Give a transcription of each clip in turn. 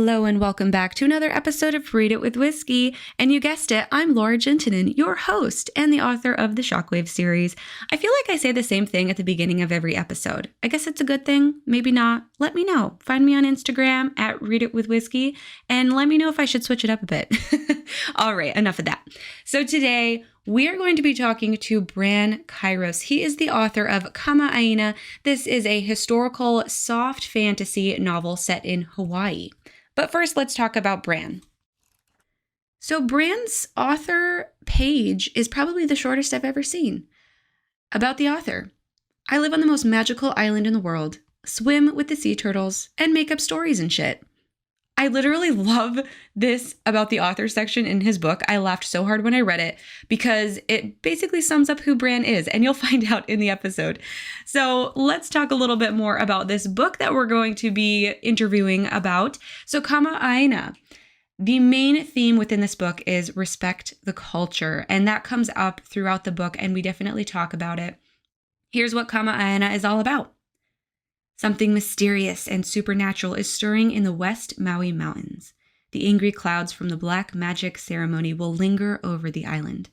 Hello and welcome back to another episode of Read It with Whiskey. And you guessed it, I'm Laura Juntunen, your host and the author of the Shockwave series. I feel like I say the same thing at the beginning of every episode. I guess it's a good thing, maybe not. Let me know. Find me on Instagram at Read It with Whiskey and let me know if I should switch it up a bit. All right, enough of that. So today, we are going to be talking to Bran Kairos. He is the author of Kama'aina. This is a historical soft fantasy novel set in Hawaii. But first, let's talk about Bran. So Bran's author page is probably the shortest I've ever seen. About the author. I live on the most magical island in the world, swim with the sea turtles, and make up stories and shit. I literally love this about the author section in his book. I laughed so hard when I read it because it basically sums up who Bran is, and you'll find out in the episode. So let's talk a little bit more about this book that we're going to be interviewing about. So Kama'aina. The main theme within this book is respect the culture, and that comes up throughout the book, and we definitely talk about it. Here's what Kama'aina is all about. Something mysterious and supernatural is stirring in the West Maui Mountains. The angry clouds from the black magic ceremony will linger over the island.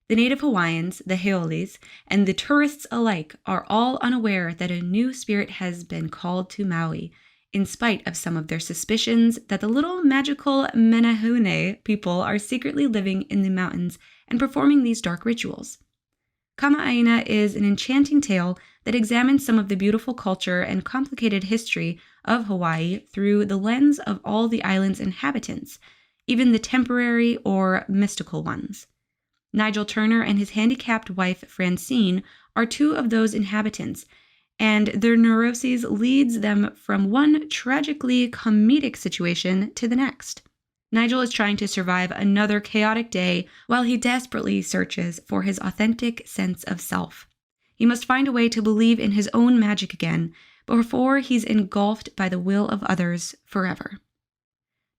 The native Hawaiians, the Heolis, and the tourists alike are all unaware that a new spirit has been called to Maui, in spite of some of their suspicions that the little magical Menehune people are secretly living in the mountains and performing these dark rituals. Kama'aina is an enchanting tale that examines some of the beautiful culture and complicated history of Hawaii through the lens of all the island's inhabitants, even the temporary or mystical ones. Nigel Turner and his handicapped wife Francine are two of those inhabitants, and their neuroses leads them from one tragically comedic situation to the next. Nigel is trying to survive another chaotic day while he desperately searches for his authentic sense of self. He must find a way to believe in his own magic again before he's engulfed by the will of others forever.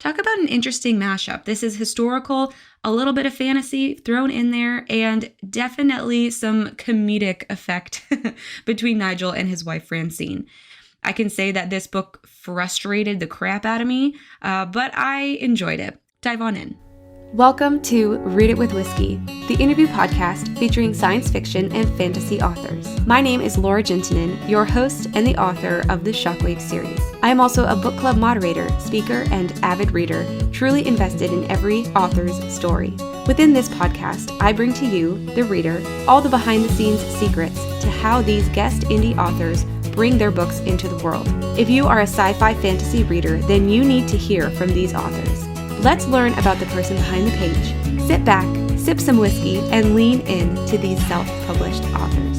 Talk about an interesting mashup. This is historical, a little bit of fantasy thrown in there, and definitely some comedic effect between Nigel and his wife Francine. I can say that this book frustrated the crap out of me, but I enjoyed it. Dive on in. Welcome to Read It with Whiskey, the interview podcast featuring science fiction and fantasy authors. My name is Laura Juntunen, your host and the author of the Shockwave series. I am also a book club moderator, speaker, and avid reader, truly invested in every author's story. Within this podcast, I bring to you, the reader, all the behind-the-scenes secrets to how these guest indie authors bring their books into the world. If you are a sci-fi fantasy reader, then you need to hear from these authors. Let's learn about the person behind the page. Sit back, sip some whiskey, and lean in to these self-published authors.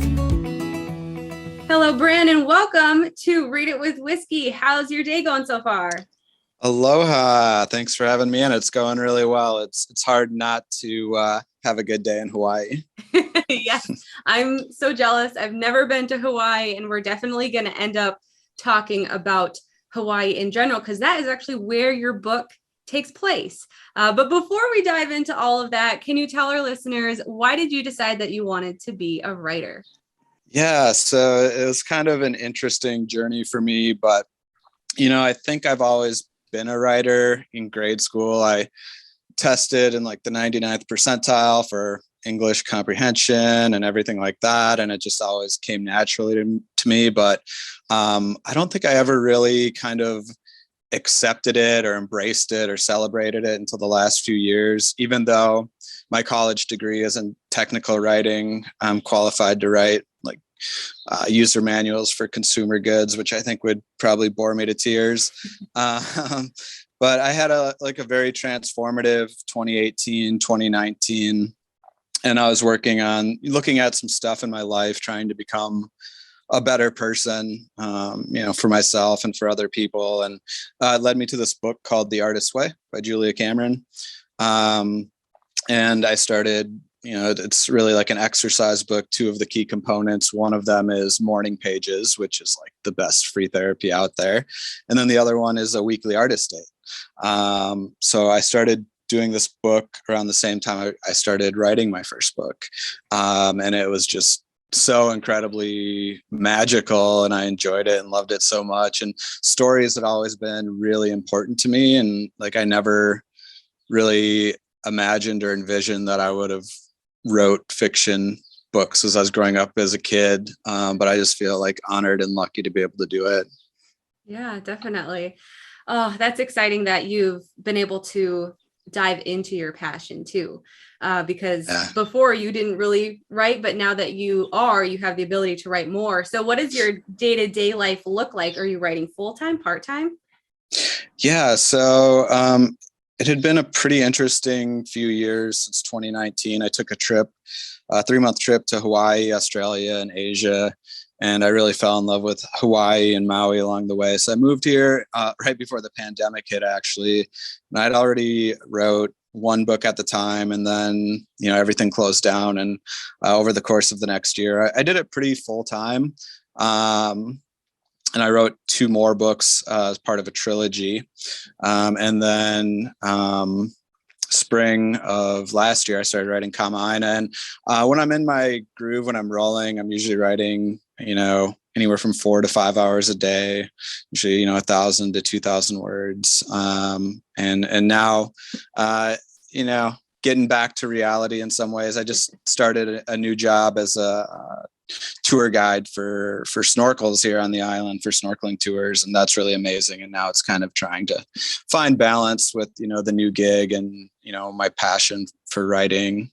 Hello, Bran, and welcome to Read It with Whiskey. How's your day going so far? Aloha. Thanks for having me in. It's going really well. It's hard not to have a good day in Hawaii. Yes, I'm so jealous. I've never been to Hawaii, and we're definitely going to end up talking about Hawaii in general, because that is actually where your book takes place. But before we dive into all of that, can you tell our listeners, why did you decide that you wanted to be a writer? Yeah, so it was kind of an interesting journey for me, but, I think I've always been a writer. In grade school, I tested in like the 99th percentile for English comprehension and everything like that. And it just always came naturally to me. But I don't think I ever really kind of accepted it or embraced it or celebrated it until the last few years. Even though my college degree is in technical writing, I'm qualified to write like user manuals for consumer goods, which I think would probably bore me to tears. But I had a very transformative 2018, 2019, and I was looking at some stuff in my life, trying to become a better person, for myself and for other people. And it led me to this book called The Artist's Way by Julia Cameron. And I started, it's really like an exercise book. Two of the key components. One of them is morning pages, which is like the best free therapy out there. And then the other one is a weekly artist date. So I started doing this book around the same time I started writing my first book. And it was just so incredibly magical, and I enjoyed it and loved it so much. And stories had always been really important to me. And like, I never really imagined or envisioned that I would have wrote fiction books as I was growing up as a kid. But I just feel like honored and lucky to be able to do it. Yeah, definitely. Oh, that's exciting that you've been able to dive into your passion too. Because before you didn't really write, but now that you have the ability to write more. So what does your day-to-day life look like? Are you writing full-time, part-time? Yeah. So it had been a pretty interesting few years since 2019. I took a 3-month trip to Hawaii, Australia, and Asia. And I really fell in love with Hawaii and Maui along the way. So I moved here right before the pandemic hit, actually. And I'd already wrote one book at the time, and then everything closed down. And over the course of the next year, I did it pretty full time. And I wrote 2 more books as part of a trilogy. And then spring of last year, I started writing Kama-Aina. And when I'm in my groove, when I'm rolling, I'm usually writing, anywhere from 4 to 5 hours a day, usually, 1,000 to 2,000 words. And now, getting back to reality in some ways, I just started a new job as a tour guide for snorkels here on the island, for snorkeling tours. And that's really amazing. And now it's kind of trying to find balance with, the new gig and, my passion for writing.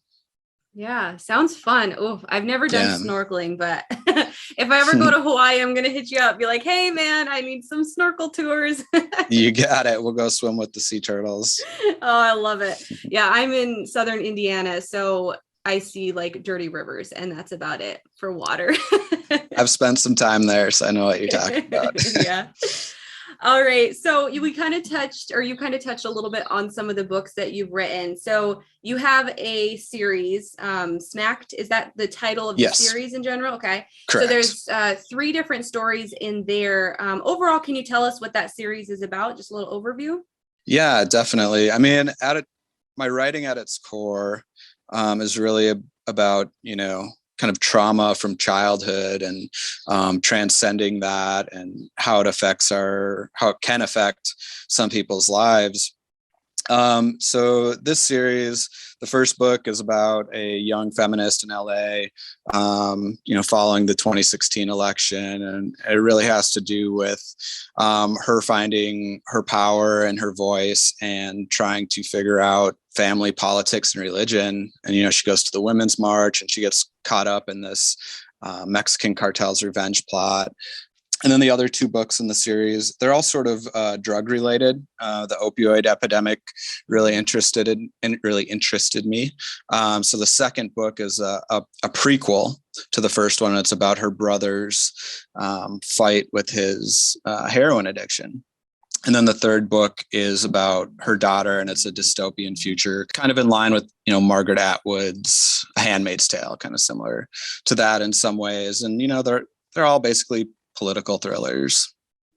Yeah, sounds fun. Oh, I've never done snorkeling, but if I ever go to Hawaii, I'm going to hit you up, be like, hey man, I need some snorkel tours. You got it. We'll go swim with the sea turtles. Oh, I love it. Yeah, I'm in southern Indiana, so I see like dirty rivers, and that's about it for water. I've spent some time there, so I know what you're talking about. Yeah. All right. So you kind of touched a little bit on some of the books that you've written. So you have a series, Smacked. Is that the title of the series in general? Okay. Correct. So there's 3 different stories in there. Overall, can you tell us what that series is about? Just a little overview. Yeah, definitely. I mean, my writing at its core is really about, kind of trauma from childhood and transcending that, and how it can affect some people's lives. So this series, the first book is about a young feminist in LA, following the 2016 election. And it really has to do with her finding her power and her voice and trying to figure out family, politics, and religion. And, she goes to the Women's March, and she gets caught up in this Mexican cartel's revenge plot. And then the other 2 books in the series, they're all sort of drug related. The opioid epidemic really interested me. So the second book is a prequel to the first one. It's about her brother's fight with his heroin addiction. And then the third book is about her daughter, and it's a dystopian future, kind of in line with, Margaret Atwood's Handmaid's Tale, kind of similar to that in some ways. And, they're all basically political thrillers.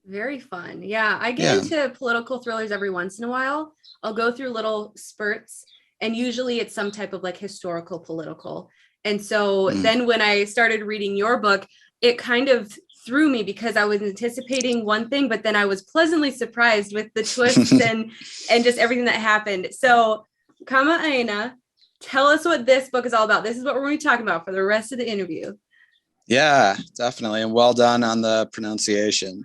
Very fun. Yeah, I get into political thrillers every once in a while. I'll go through little spurts, and usually it's some type of like historical political. And so then when I started reading your book, it kind of threw me, because I was anticipating one thing, but then I was pleasantly surprised with the twists and just everything that happened. So Kama-Aina, tell us what this book is all about. This is what we're going to be talking about for the rest of the interview. Yeah, definitely. And well done on the pronunciation.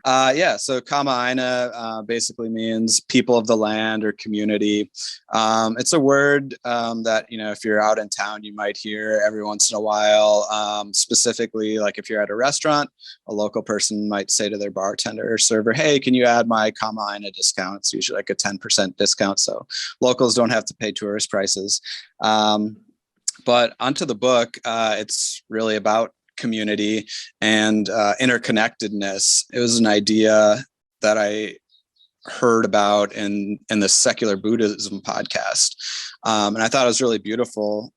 So Kama-Aina basically means people of the land or community. It's a word that, if you're out in town, you might hear every once in a while. Specifically, like if you're at a restaurant, a local person might say to their bartender or server, hey, can you add my Kama-Aina discount? It's usually like a 10% discount. So locals don't have to pay tourist prices. But onto the book, it's really about community and interconnectedness. It was an idea that I heard about in the Secular Buddhism podcast. And I thought it was really beautiful.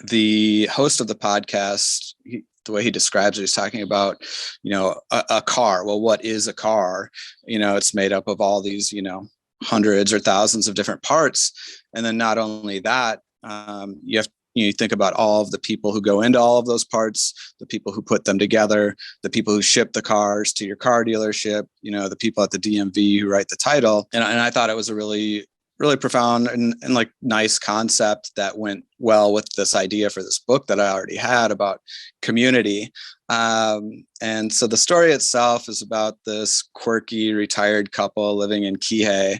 The host of the podcast, the way he describes it, he's talking about, a car. Well, what is a car? It's made up of all these, hundreds or thousands of different parts. And then not only that, you have you think about all of the people who go into all of those parts, the people who put them together, the people who ship the cars to your car dealership, the people at the DMV who write the title. And I thought it was a really, really profound and like nice concept that went well with this idea for this book that I already had about community. And so the story itself is about this quirky retired couple living in Kihei,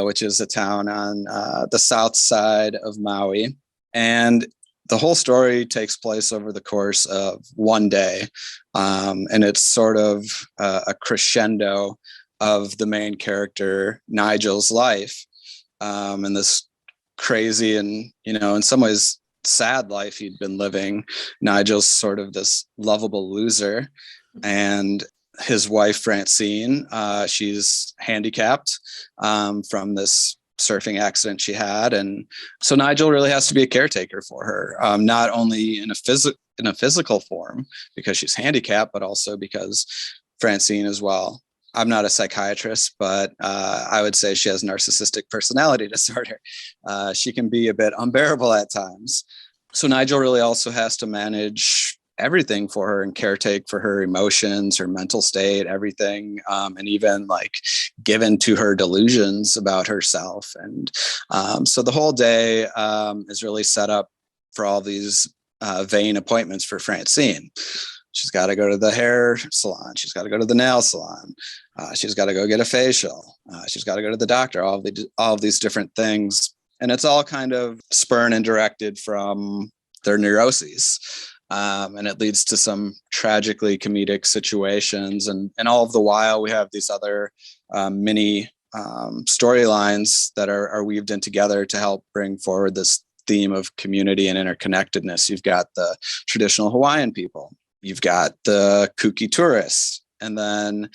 which is a town on the south side of Maui. And the whole story takes place over the course of one day. And it's sort of a crescendo of the main character, Nigel's life. And this crazy and, in some ways sad life he'd been living. Nigel's sort of this lovable loser. And his wife, Francine, she's handicapped from this surfing accident she had. And so Nigel really has to be a caretaker for her, not only in a physical form because she's handicapped, but also because Francine as well. I'm not a psychiatrist, but I would say she has narcissistic personality disorder. She can be a bit unbearable at times. So Nigel really also has to manage everything for her and caretake for her emotions, her mental state, everything, and even like given to her delusions about herself. And so the whole day is really set up for all these vain appointments for Francine. She's got to go to the hair salon. She's got to go to the nail salon. She's got to go get a facial. She's got to go to the doctor, all of these different things. And it's all kind of spurred and directed from their neuroses. And it leads to some tragically comedic situations. And all of the while, we have these other mini storylines that are weaved in together to help bring forward this theme of community and interconnectedness. You've got the traditional Hawaiian people. You've got the kooky tourists. And then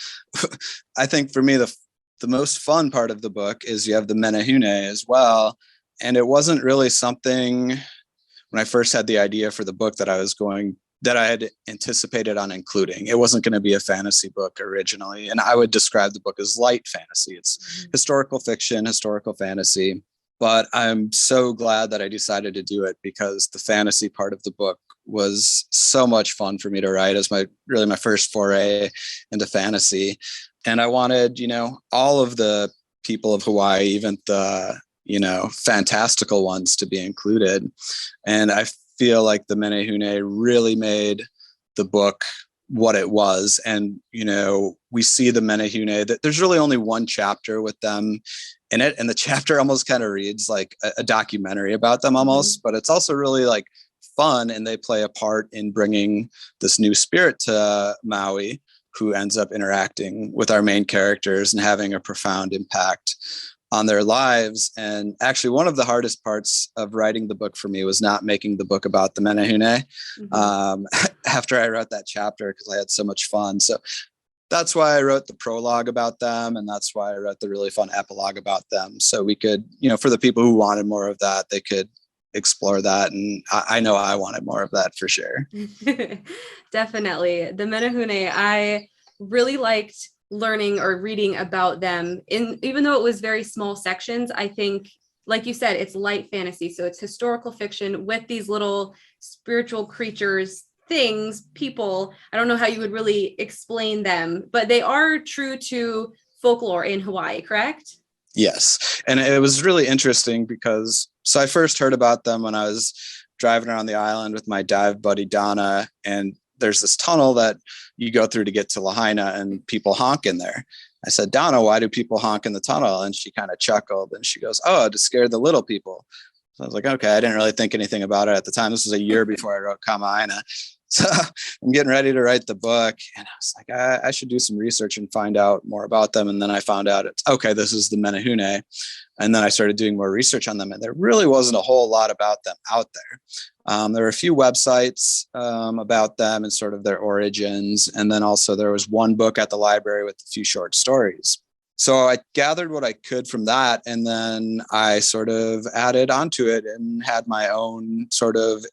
I think for me, the most fun part of the book is you have the menehune as well. And it wasn't really something when I first had the idea for the book that I had anticipated on including. It wasn't going to be a fantasy book originally. And I would describe the book as light fantasy. It's historical fiction, historical fantasy. But I'm so glad that I decided to do it because the fantasy part of the book was so much fun for me to write as my first foray into fantasy. And I wanted, all of the people of Hawaii, even the, fantastical ones to be included. And I feel like the menehune really made the book what it was. And, we see the menehune that there's really only one chapter with them in it. And the chapter almost kind of reads like a documentary about them almost, but it's also really like fun. And they play a part in bringing this new spirit to Maui, who ends up interacting with our main characters and having a profound impact on their lives. And actually, one of the hardest parts of writing the book for me was not making the book about the menehune after I wrote that chapter, because I had so much fun. So that's why I wrote the prologue about them. And that's why I wrote the really fun epilogue about them. So we could, for the people who wanted more of that, they could explore that. And I know I wanted more of that for sure. Definitely. The menehune, I really liked learning or reading about them, even though it was very small sections. I think, like you said, it's light fantasy. So it's historical fiction with these little spiritual creatures, things, people. I don't know how you would really explain them, but they are true to folklore in Hawaii, correct? Yes. And it was really interesting because, so I first heard about them when I was driving around the island with my dive buddy, Donna, and there's this tunnel that you go through to get to Lahaina and people honk in there. I said, Donna, why do people honk in the tunnel? And she kind of chuckled and she goes, oh, to scare the little people. So I was like, okay, I didn't really think anything about it at the time. This was a year before I wrote Kamaaina. So I'm getting ready to write the book. And I was like, I should do some research and find out more about them. And then I found out this is the menehune. And then I started doing more research on them. And there really wasn't a whole lot about them out there. There were a few websites about them and sort of their origins. And then also there was one book at the library with a few short stories. so I gathered what I could from that, and then I sort of added onto it and had my own sort of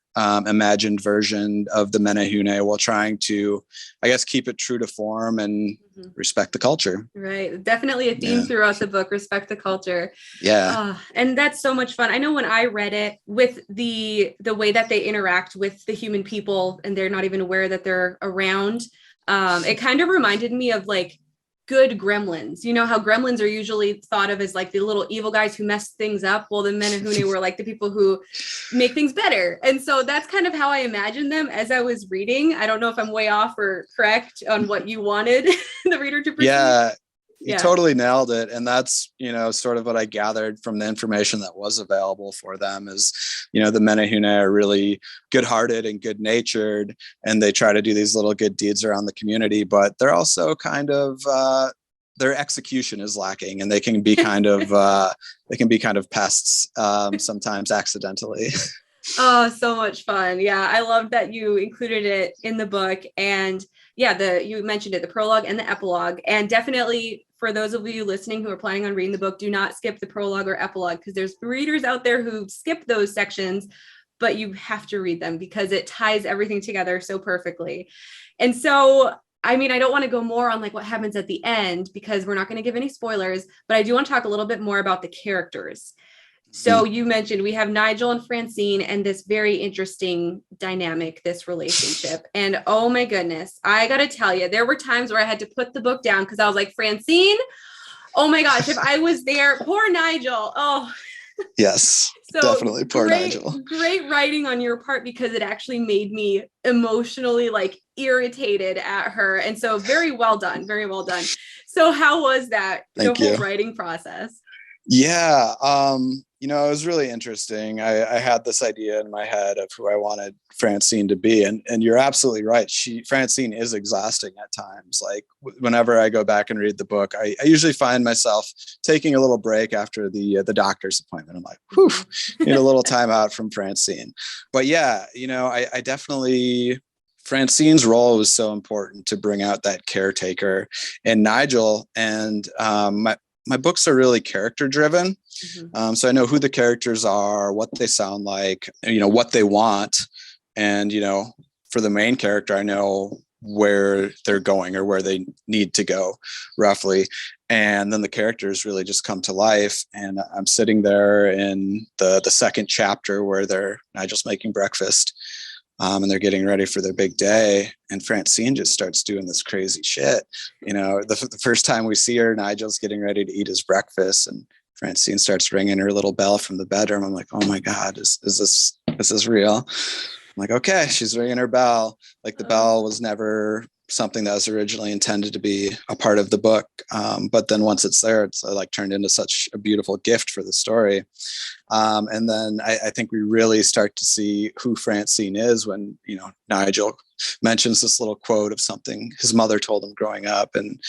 imagined version of the Menehune while trying to, I guess, keep it true to form and respect the culture. Right. Definitely a theme throughout the book, respect the culture. Yeah. And that's so much fun. I know when I read it, with the way that they interact with the human people and they're not even aware that they're around, it kind of reminded me of like good gremlins. You know how gremlins are usually thought of as like the little evil guys who mess things up. Well, the Menehune were like the people who make things better. And so that's kind of how I imagined them as I was reading. I don't know if I'm way off or correct on what you wanted the reader to perceive. Yeah, you totally nailed it. And that's, sort of what I gathered from the information that was available for them is, the Menehune are really good-hearted and good-natured, and they try to do these little good deeds around the community, but they're also kind of, their execution is lacking, and they can be kind of pests sometimes accidentally. Oh, so much fun. Yeah, I love that you included it in the book. And yeah, you mentioned it, the prologue and the epilogue. And definitely for those of you listening who are planning on reading the book, do not skip the prologue or epilogue, because there's readers out there who skip those sections, but you have to read them because it ties everything together so perfectly. And so, I mean, I don't want to go more on like what happens at the end because we're not going to give any spoilers, but I do want to talk a little bit more about the characters. So you mentioned we have Nigel and Francine and this very interesting dynamic, this relationship. And oh my goodness, I got to tell you, there were times where I had to put the book down because I was like, Francine, oh my gosh, if I was there, poor Nigel. Oh, yes, so definitely poor Nigel. Great writing on your part, because it actually made me emotionally like irritated at her. And so very well done. Very well done. So how was that, Thank you. Whole writing process? Yeah. It was really interesting. I had this idea in my head of who I wanted Francine to be. And you're absolutely right. Francine is exhausting at times. Like whenever I go back and read the book, I usually find myself taking a little break after the doctor's appointment. I'm like, whew, need a little time out from Francine. But yeah, I definitely, Francine's role was so important to bring out that caretaker in Nigel. And my books are really character driven. So I know who the characters are, what they sound like, what they want. And, for the main character, I know where they're going or where they need to go roughly. And then the characters really just come to life. And I'm sitting there in the second chapter where Nigel's making breakfast. And they're getting ready for their big day. And Francine just starts doing this crazy shit. The first time we see her, Nigel's getting ready to eat his breakfast, and Francine starts ringing her little bell from the bedroom. I'm like, oh my God, is this real? I'm like, okay, she's ringing her bell. Like the bell was never something that was originally intended to be a part of the book. But then once it's there, it's like turned into such a beautiful gift for the story. And then I think we really start to see who Francine is when, Nigel mentions this little quote of something his mother told him growing up, and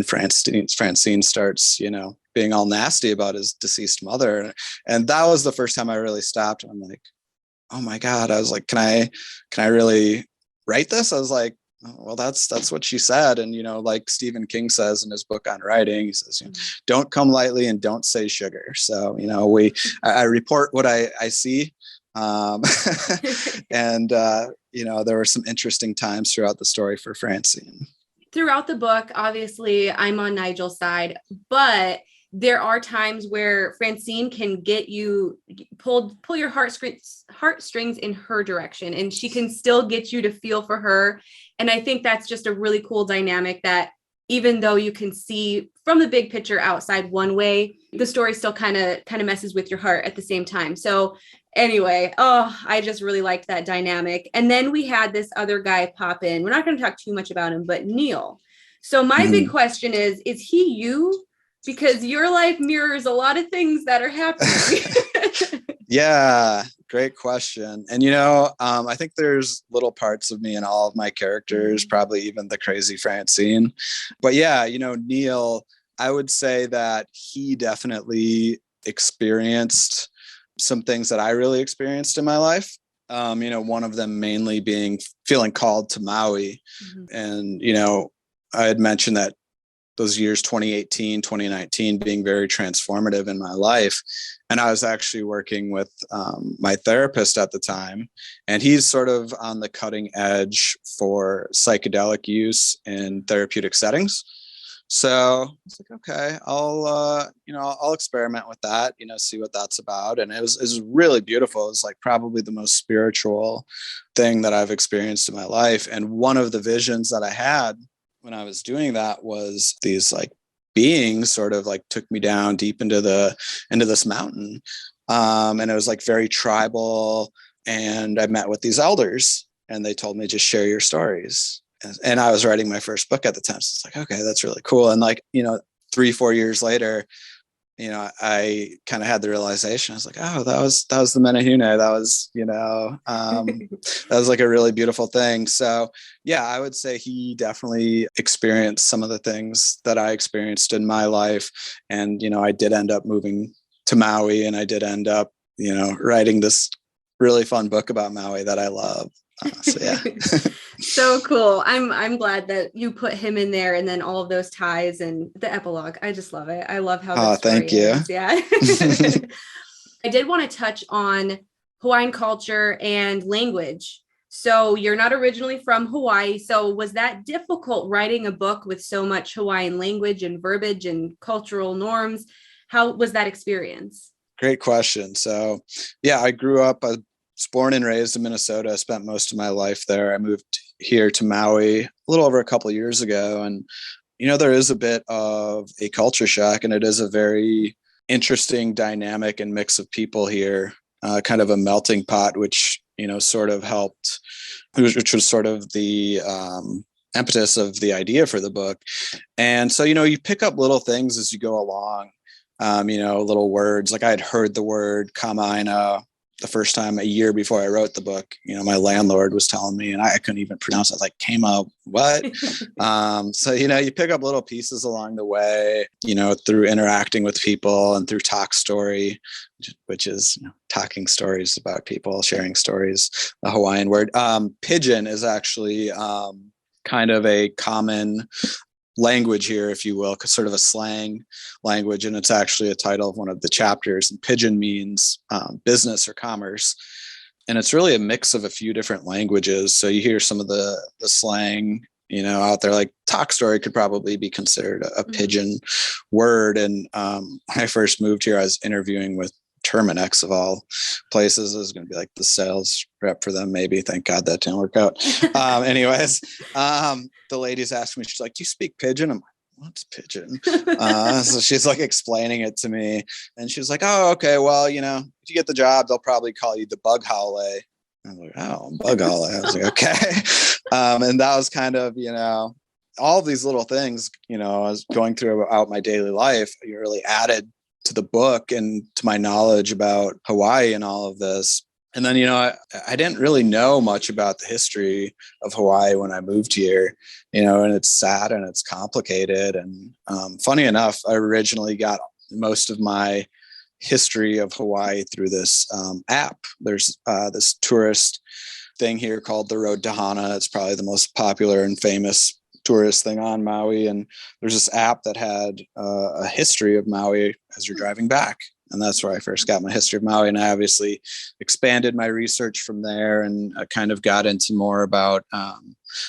Francine starts, being all nasty about his deceased mother. And that was the first time I really stopped. I'm like, oh my God. I was like, can I really write this? I was like, well, that's what she said. And, like Stephen King says in his book on writing, he says, don't come lightly and don't say sugar. So, I report what I see. And, there were some interesting times throughout the story for Francine. Throughout the book, obviously, I'm on Nigel's side, but there are times where Francine can get you pull your heartstrings in her direction, and she can still get you to feel for her. And I think that's just a really cool dynamic, that even though you can see from the big picture outside one way, the story still kind of messes with your heart at the same time. So anyway, I just really liked that dynamic. And then we had this other guy pop in. We're not going to talk too much about him, but Neil. So my big question is he you? Because your life mirrors a lot of things that are happening. Yeah, great question. And, I think there's little parts of me in all of my characters, probably even the crazy Francine. But yeah, Neil, I would say that he definitely experienced some things that I really experienced in my life. One of them mainly being feeling called to Maui. And, I had mentioned that those years, 2018, 2019, being very transformative in my life. And I was actually working with my therapist at the time, and he's sort of on the cutting edge for psychedelic use in therapeutic settings. So it's like, okay, I'll experiment with that, see what that's about. And it was really beautiful. It was like probably the most spiritual thing that I've experienced in my life. And one of the visions that I had when I was doing that was these like beings sort of like took me down deep into this mountain. And it was like very tribal. And I met with these elders, and they told me, just share your stories. And I was writing my first book at the time. So it's like, okay, that's really cool. And like, 3-4 years later, I kind of had the realization. I was like, oh, that was the Menehune. That was, that was like a really beautiful thing. So yeah, I would say he definitely experienced some of the things that I experienced in my life. And, I did end up moving to Maui, and I did end up, writing this really fun book about Maui that I love. So yeah. So cool. I'm glad that you put him in there, and then all of those ties and the epilogue. I just love it. I love how the story thank you. ends. Yeah. I did want to touch on Hawaiian culture and language. So you're not originally from Hawaii. So was that difficult writing a book with so much Hawaiian language and verbiage and cultural norms? How was that experience? Great question. So yeah, I grew up, I was born and raised in Minnesota. I spent most of my life there. I moved here to Maui a little over a couple of years ago. And, there is a bit of a culture shock, and it is a very interesting dynamic and mix of people here, kind of a melting pot, which, sort of helped, which was sort of the impetus of the idea for the book. And so, you pick up little things as you go along, little words. Like I had heard the word kamaina the first time a year before I wrote the book. My landlord was telling me, and I couldn't even pronounce it. I was like, Kama, what? So, you pick up little pieces along the way, through interacting with people and through talk story, which is talking stories about people, sharing stories, the Hawaiian word. Pigeon is actually kind of a common language here, if you will, sort of a slang language. And it's actually a title of one of the chapters. And pigeon means business or commerce. And it's really a mix of a few different languages. So you hear some of the slang, out there, like talk story could probably be considered a pigeon word. And when I first moved here, I was interviewing with Terminex of all places. I was going to be like the sales rep for them. Maybe. Thank God that didn't work out. Anyways, the lady's asked me, she's like, do you speak pigeon? I'm like, what's pigeon? So she's like explaining it to me, and she's like, oh, okay. Well, if you get the job, they'll probably call you the bug howlay. I was like, oh, bug howlay. I was like, okay. And that was kind of, all of these little things, I was going throughout my daily life, you really added to the book and to my knowledge about Hawaii and all of this. And then, I didn't really know much about the history of Hawaii when I moved here, and it's sad and it's complicated. And funny enough, I originally got most of my history of Hawaii through this app. There's this tourist thing here called the Road to Hana. It's probably the most popular and famous tourist thing on Maui. And there's this app that had a history of Maui as you're driving back. And that's where I first got my history of Maui. And I obviously expanded my research from there, and I kind of got into more about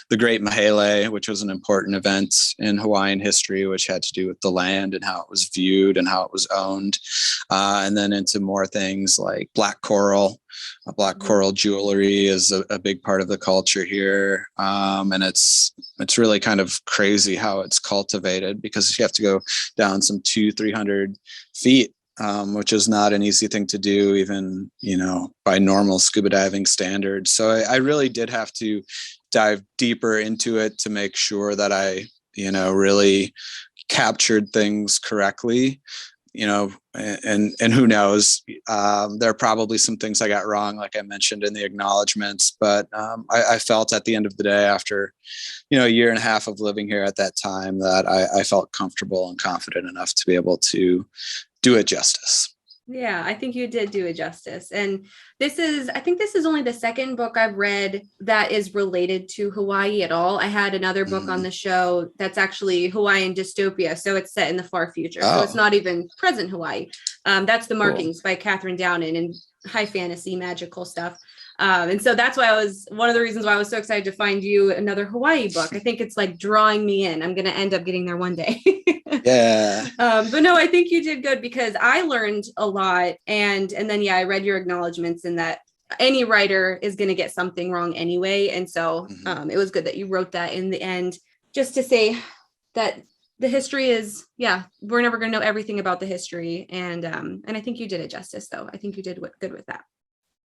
the Great Mahele, which was an important event in Hawaiian history, which had to do with the land and how it was viewed and how it was owned. And then into more things like black coral. Black coral jewelry is a big part of the culture here. And it's really kind of crazy how it's cultivated, because you have to go down some 200-300 feet, which is not an easy thing to do, even, by normal scuba diving standards. So I really did have to dive deeper into it to make sure that I, really captured things correctly. And who knows, there are probably some things I got wrong, like I mentioned in the acknowledgements, but I felt at the end of the day, after, a year and a half of living here at that time, that I felt comfortable and confident enough to be able to do it justice. Yeah, I think you did do it justice. And I think this is only the second book I've read that is related to Hawaii at all. I had another book on Mm. the show that's actually Hawaiian dystopia. So it's set in the far future. So it's Oh, not even present Hawaii. That's The cool. Markings by Catherine Downen, and high fantasy, magical stuff. And so that's why one of the reasons why I was so excited to find you another Hawaii book. I think it's like drawing me in. I'm going to end up getting there one day. Yeah. But no, I think you did good because I learned a lot. And then, yeah, I read your acknowledgments in that any writer is going to get something wrong anyway. And so Mhm. it was good that you wrote that in the end, just to say that the history is, yeah, we're never going to know everything about the history. And I think you did it justice, though. I think you did good with that.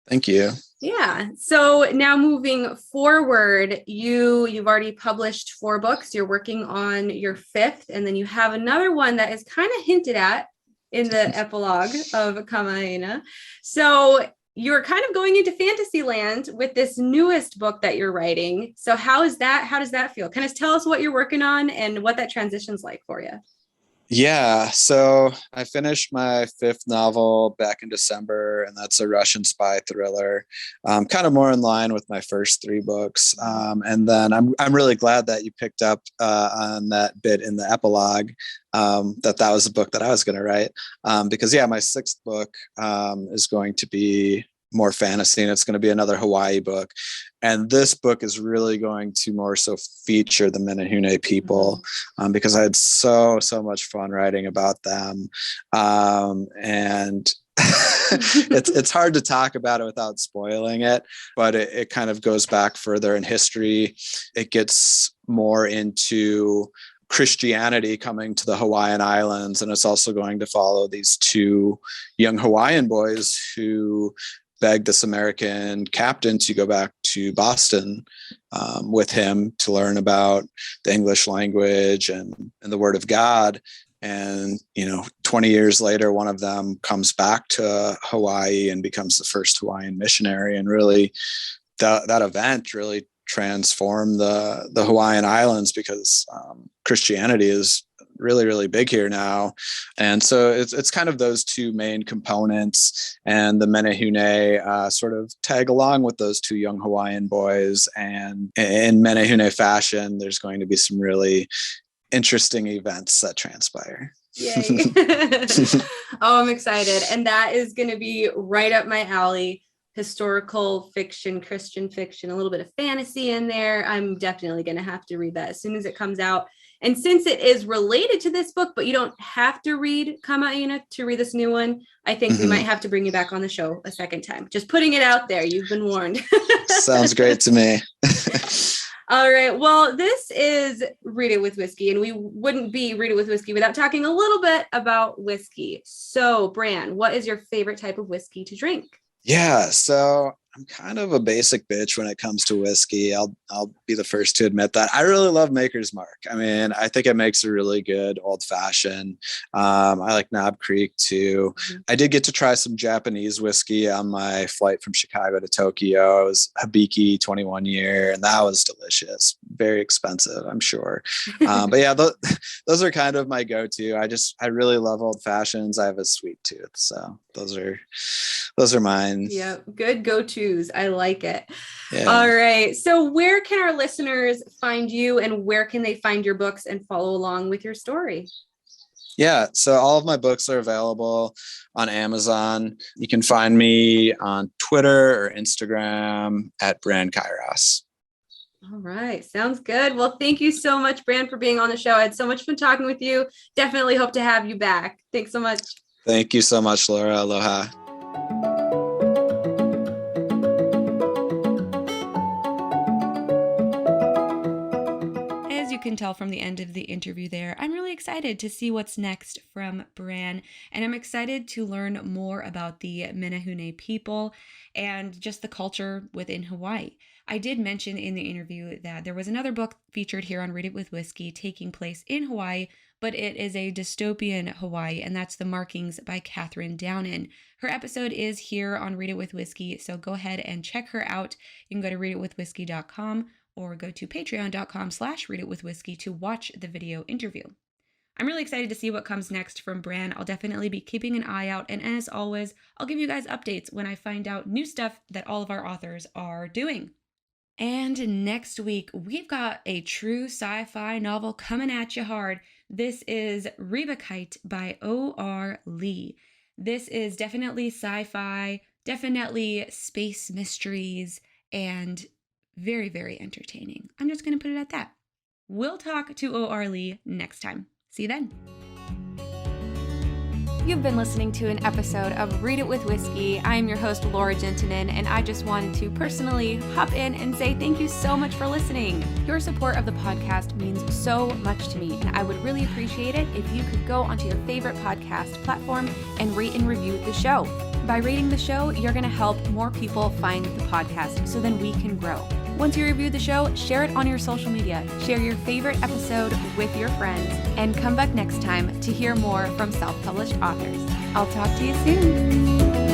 Thank you. Yeah. So now moving forward, you've already published 4 books. You're working on your 5th, and then you have another one that is kind of hinted at in the epilogue of Kama'aina. So you're kind of going into fantasy land with this newest book that you're writing. So how is that? How does that feel? Kind of tell us what you're working on and what that transition's like for you. Yeah, so I finished my 5th novel back in December, and that's a Russian spy thriller, kind of more in line with my first 3 books. And then I'm really glad that you picked up on that bit in the epilogue, that was the book that I was going to write, because yeah, my 6th book is going to be more fantasy, and it's going to be another Hawaii book. And this book is really going to more so feature the Menehune people, because I had so much fun writing about them. And it's hard to talk about it without spoiling it, but it kind of goes back further in history. It gets more into Christianity coming to the Hawaiian Islands, and it's also going to follow these 2 young Hawaiian boys who begged this American captain to go back to Boston with him to learn about the English language and the Word of God. And 20 years later, one of them comes back to Hawaii and becomes the first Hawaiian missionary. And really, that event really transformed the Hawaiian Islands, because Christianity is really big here now. And so it's kind of those 2 main components, and the Menehune sort of tag along with those 2 young Hawaiian boys. And in Menehune fashion, there's going to be some really interesting events that transpire. Yay. Oh, I'm excited. And that is going to be right up my alley. Historical fiction, Christian fiction, a little bit of fantasy in there. I'm definitely going to have to read that as soon as it comes out. And since it is related to this book, but you don't have to read Kama'aina to read this new one, I think we might have to bring you back on the show a second time. Just putting it out there. You've been warned. Sounds great to me. All right. Well, this is Read It with Whiskey, and we wouldn't be Read It with Whiskey without talking a little bit about whiskey. So, Bran, what is your favorite type of whiskey to drink? Yeah, so I'm kind of a basic bitch when it comes to whiskey. I'll be the first to admit that. I really love Maker's Mark. I mean, I think it makes a really good old fashioned. I like Knob Creek too. I did get to try some Japanese whiskey on my flight from Chicago to Tokyo. It was Hibiki 21 year, and that was delicious. Very expensive, I'm sure. But yeah, those are kind of my go-to. I really love old fashions. I have a sweet tooth, so those are mine. Yeah, good go-tos. I like it. Yeah. All right. So where can our listeners find you, and where can they find your books and follow along with your story? Yeah, so all of my books are available on Amazon. You can find me on Twitter or Instagram at Bran Kairos. All right. Sounds good. Well, thank you so much, Bran, for being on the show. I had so much fun talking with you. Definitely hope to have you back. Thanks so much. Thank you so much, Laura. Aloha. As you can tell from the end of the interview there, I'm really excited to see what's next from Bran, and I'm excited to learn more about the Menehune people and just the culture within Hawaii. I did mention in the interview that there was another book featured here on Read It with Whiskey taking place in Hawaii, but it is a dystopian Hawaii, and that's The Markings by Catherine Downen. Her episode is here on Read It with Whiskey, so go ahead and check her out. You can go to readitwithwhiskey.com or go to patreon.com/readitwithwhiskey to watch the video interview. I'm really excited to see what comes next from Bran. I'll definitely be keeping an eye out. And as always, I'll give you guys updates when I find out new stuff that all of our authors are doing. And next week, we've got a true sci-fi novel coming at you hard. This is Rebekite by O.R. Lee. This is definitely sci-fi, definitely space mysteries, and very, very entertaining. I'm just going to put it at that. We'll talk to O.R. Lee next time. See you then. You've been listening to an episode of Read It with Whiskey. I am your host, Laura Juntunen, and I just wanted to personally hop in and say thank you so much for listening. Your support of the podcast means so much to me, and I would really appreciate it if you could go onto your favorite podcast platform and rate and review the show. By rating the show, you're going to help more people find the podcast so then we can grow. Once you review the show, share it on your social media, share your favorite episode with your friends, and come back next time to hear more from self-published authors. I'll talk to you soon.